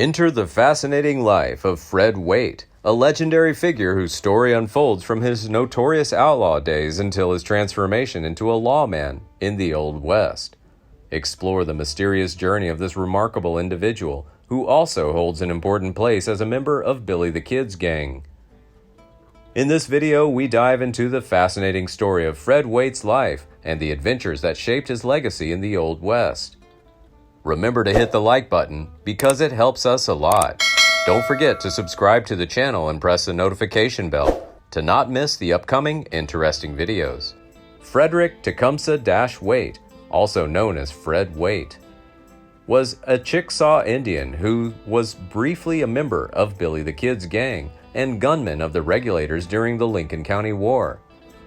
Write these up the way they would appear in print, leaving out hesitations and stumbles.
Enter the fascinating life of Fred Waite, a legendary figure whose story unfolds from his notorious outlaw days until his transformation into a lawman in the Old West. Explore the mysterious journey of this remarkable individual, who also holds an important place as a member of Billy the Kid's gang. In this video, we dive into the fascinating story of Fred Waite's life and the adventures that shaped his legacy in the Old West. Remember to hit the like button because it helps us a lot. Don't forget to subscribe to the channel and press the notification bell to not miss the upcoming interesting videos. Frederick Tecumseh Dash Waite, also known as Fred Wayte, was a Chickasaw Indian who was briefly a member of Billy the Kid's gang and gunman of the Regulators during the Lincoln County War.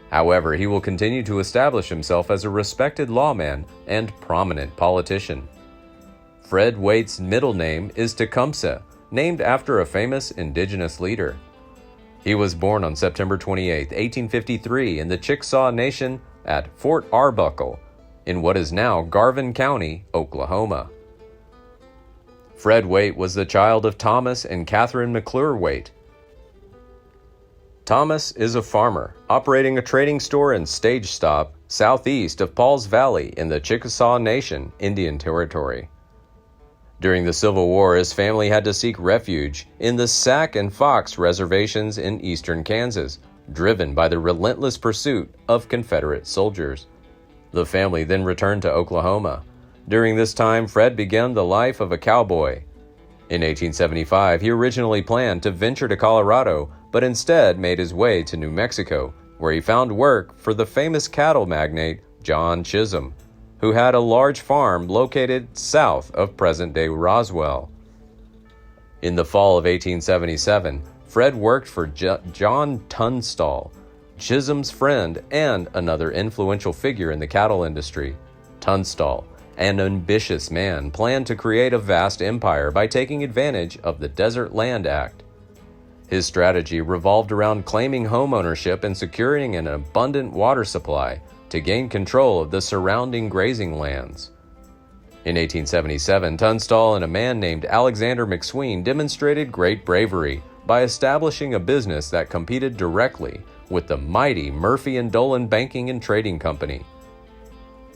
However, he will continue to establish himself as a respected lawman and prominent politician. Fred Waite's middle name is Tecumseh, named after a famous indigenous leader. He was born on September 28, 1853 in the Chickasaw Nation at Fort Arbuckle, in what is now Garvin County, Oklahoma. Fred Waite was the child of Thomas and Catherine McClure Waite. Thomas is a farmer, operating a trading store and stage stop southeast of Pauls Valley in the Chickasaw Nation, Indian Territory. During the Civil War, his family had to seek refuge in the Sac and Fox reservations in eastern Kansas, driven by the relentless pursuit of Confederate soldiers. The family then returned to Oklahoma. During this time, Fred began the life of a cowboy. In 1875, he originally planned to venture to Colorado, but instead made his way to New Mexico, where he found work for the famous cattle magnate John Chisholm, who had a large farm located south of present-day Roswell. In the fall of 1877, Fred worked for John Tunstall, Chisholm's friend and another influential figure in the cattle industry. Tunstall, an ambitious man, planned to create a vast empire by taking advantage of the Desert Land Act. His strategy revolved around claiming home ownership and securing an abundant water supply to gain control of the surrounding grazing lands. In 1877, Tunstall and a man named Alexander McSween demonstrated great bravery by establishing a business that competed directly with the mighty Murphy and Dolan Banking and Trading Company.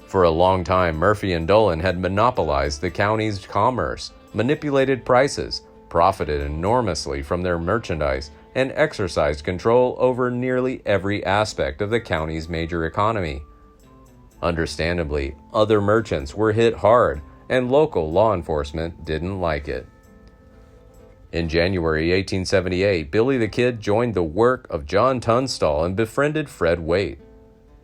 For a long time, Murphy and Dolan had monopolized the county's commerce, manipulated prices, profited enormously from their merchandise, and exercised control over nearly every aspect of the county's major economy. Understandably, other merchants were hit hard, and local law enforcement didn't like it. In January 1878, Billy the Kid joined the work of John Tunstall and befriended Fred Waite.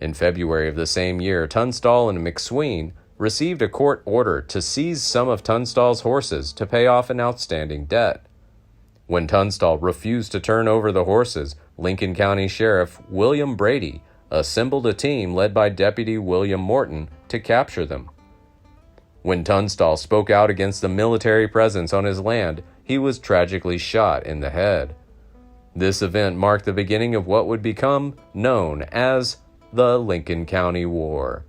In February of the same year, Tunstall and McSween received a court order to seize some of Tunstall's horses to pay off an outstanding debt. When Tunstall refused to turn over the horses, Lincoln County Sheriff William Brady assembled a team led by Deputy William Morton to capture them. When Tunstall spoke out against the military presence on his land, he was tragically shot in the head. This event marked the beginning of what would become known as the Lincoln County War.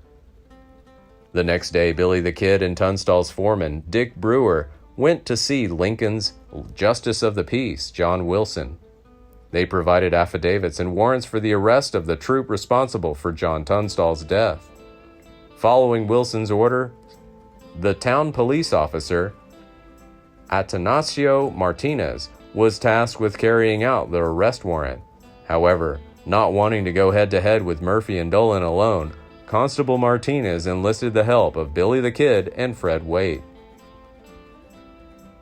The next day, Billy the Kid and Tunstall's foreman, Dick Brewer, went to see Lincoln's Justice of the Peace, John Wilson. They provided affidavits and warrants for the arrest of the troop responsible for John Tunstall's death. Following Wilson's order, the town police officer, Atanasio Martinez, was tasked with carrying out the arrest warrant. However, not wanting to go head-to-head with Murphy and Dolan alone, Constable Martinez enlisted the help of Billy the Kid and Fred Waite.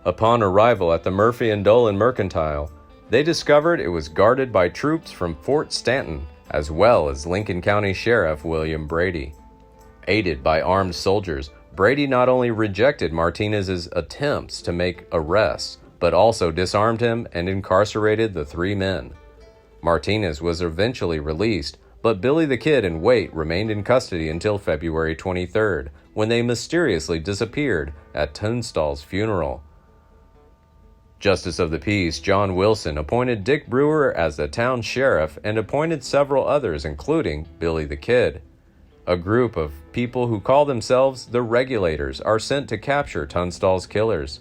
Upon arrival at the Murphy and Dolan Mercantile, they discovered it was guarded by troops from Fort Stanton, as well as Lincoln County Sheriff William Brady. Aided by armed soldiers, Brady not only rejected Martinez's attempts to make arrests, but also disarmed him and incarcerated the three men. Martinez was eventually released, but Billy the Kid and Waite remained in custody until February 23rd, when they mysteriously disappeared at Tunstall's funeral. Justice of the Peace John Wilson appointed Dick Brewer as the town sheriff and appointed several others, including Billy the Kid. A group of people who call themselves the Regulators are sent to capture Tunstall's killers.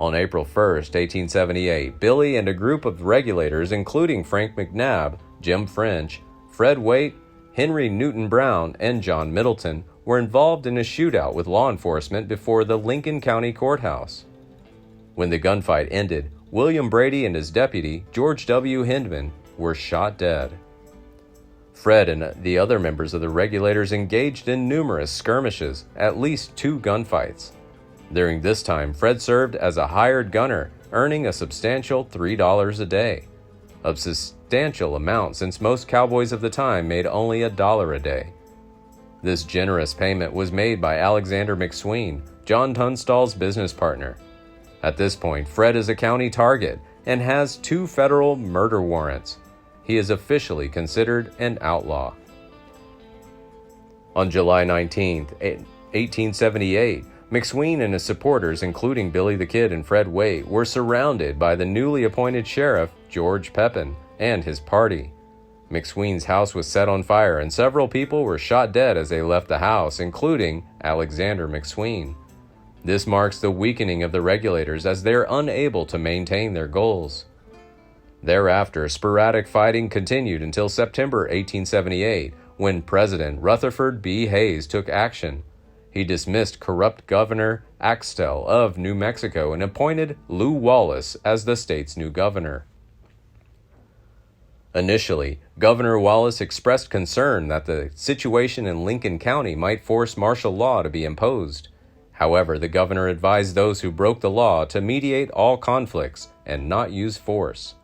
On April 1st, 1878, Billy and a group of regulators including Frank McNabb, Jim French, Fred Waite, Henry Newton Brown, and John Middleton were involved in a shootout with law enforcement before the Lincoln County Courthouse. When the gunfight ended, William Brady and his deputy, George W. Hindman, were shot dead. Fred and the other members of the Regulators engaged in numerous skirmishes, at least 2 gunfights. During this time, Fred served as a hired gunner, earning a substantial $3 a day, a substantial amount since most cowboys of the time made only $1 a day. This generous payment was made by Alexander McSween, John Tunstall's business partner. At this point, Fred is a county target and has 2 federal murder warrants. He is officially considered an outlaw. On July 19, 1878, McSween and his supporters, including Billy the Kid and Fred Waite, were surrounded by the newly appointed sheriff, George Pepin, and his party. McSween's house was set on fire and several people were shot dead as they left the house, including Alexander McSween. This marks the weakening of the Regulators as they are unable to maintain their goals. Thereafter, sporadic fighting continued until September 1878, when President Rutherford B. Hayes took action. He dismissed corrupt Governor Axtell of New Mexico and appointed Lew Wallace as the state's new governor. Initially, Governor Wallace expressed concern that the situation in Lincoln County might force martial law to be imposed. However, the governor advised those who broke the law to mediate all conflicts and not use force.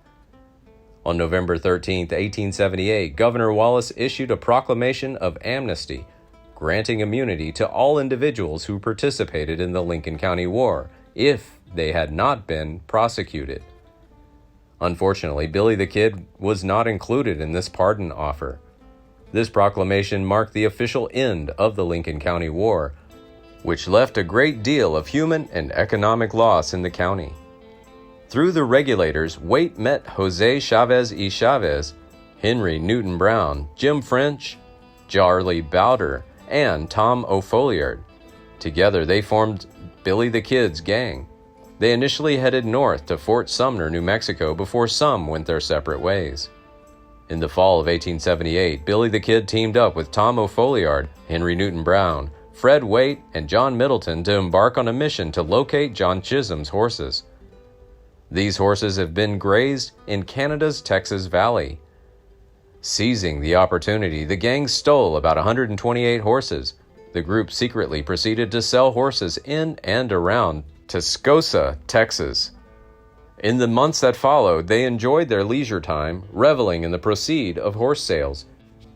On November 13, 1878, Governor Wallace issued a proclamation of amnesty, granting immunity to all individuals who participated in the Lincoln County War, if they had not been prosecuted. Unfortunately, Billy the Kid was not included in this pardon offer. This proclamation marked the official end of the Lincoln County War, which left a great deal of human and economic loss in the county. Through the Regulators, Waite met Jose Chavez y Chavez, Henry Newton Brown, Jim French, Charlie Bowder, and Tom O'Folliard. Together, they formed Billy the Kid's gang. They initially headed north to Fort Sumner, New Mexico, before some went their separate ways. In the fall of 1878, Billy the Kid teamed up with Tom O'Folliard, Henry Newton Brown, Fred Waite, and John Middleton to embark on a mission to locate John Chisholm's horses. These horses have been grazed in Canada's Texas Valley. Seizing the opportunity, the gang stole about 128 horses. The group secretly proceeded to sell horses in and around Chickasaw, Texas. In the months that followed, they enjoyed their leisure time, reveling in the proceeds of horse sales,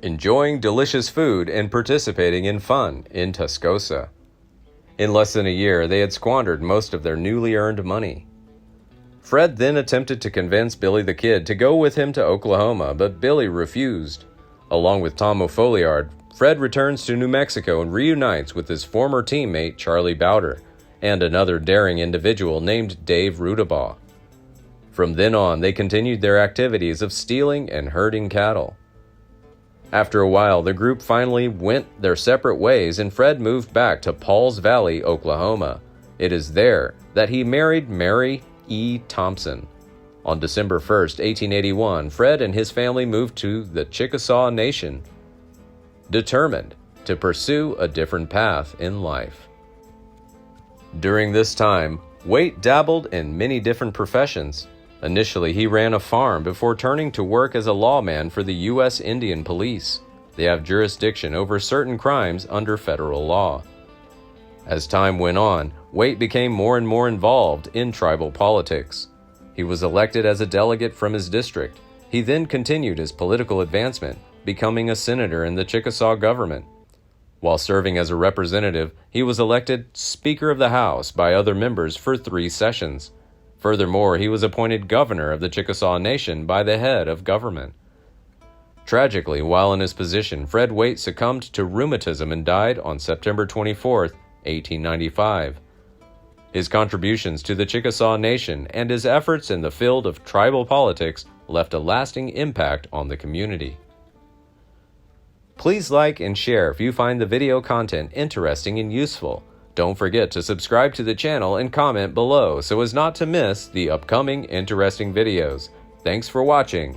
enjoying delicious food, and participating in fun in Chickasaw. In less than a year, they had squandered most of their newly earned money. Fred then attempted to convince Billy the Kid to go with him to Oklahoma, but Billy refused. Along with Tom O'Folliard, Fred returns to New Mexico and reunites with his former teammate Charlie Bowder and another daring individual named Dave Rudabaugh. From then on, they continued their activities of stealing and herding cattle. After a while, the group finally went their separate ways and Fred moved back to Pauls Valley, Oklahoma. It is there that he married Mary E. Thompson. On December 1st, 1881, Fred and his family moved to the Chickasaw Nation, determined to pursue a different path in life. During this time, Waite dabbled in many different professions. Initially, he ran a farm before turning to work as a lawman for the U.S. Indian Police. They have jurisdiction over certain crimes under federal law. As time went on, Waite became more and more involved in tribal politics. He was elected as a delegate from his district. He then continued his political advancement, becoming a senator in the Chickasaw government. While serving as a representative, he was elected Speaker of the House by other members for 3 sessions. Furthermore, he was appointed governor of the Chickasaw Nation by the head of government. Tragically, while in his position, Fred Waite succumbed to rheumatism and died on September 24, 1895. His contributions to the Chickasaw Nation and his efforts in the field of tribal politics left a lasting impact on the community. Please like and share if you find the video content interesting and useful. Don't forget to subscribe to the channel and comment below so as not to miss the upcoming interesting videos. Thanks for watching.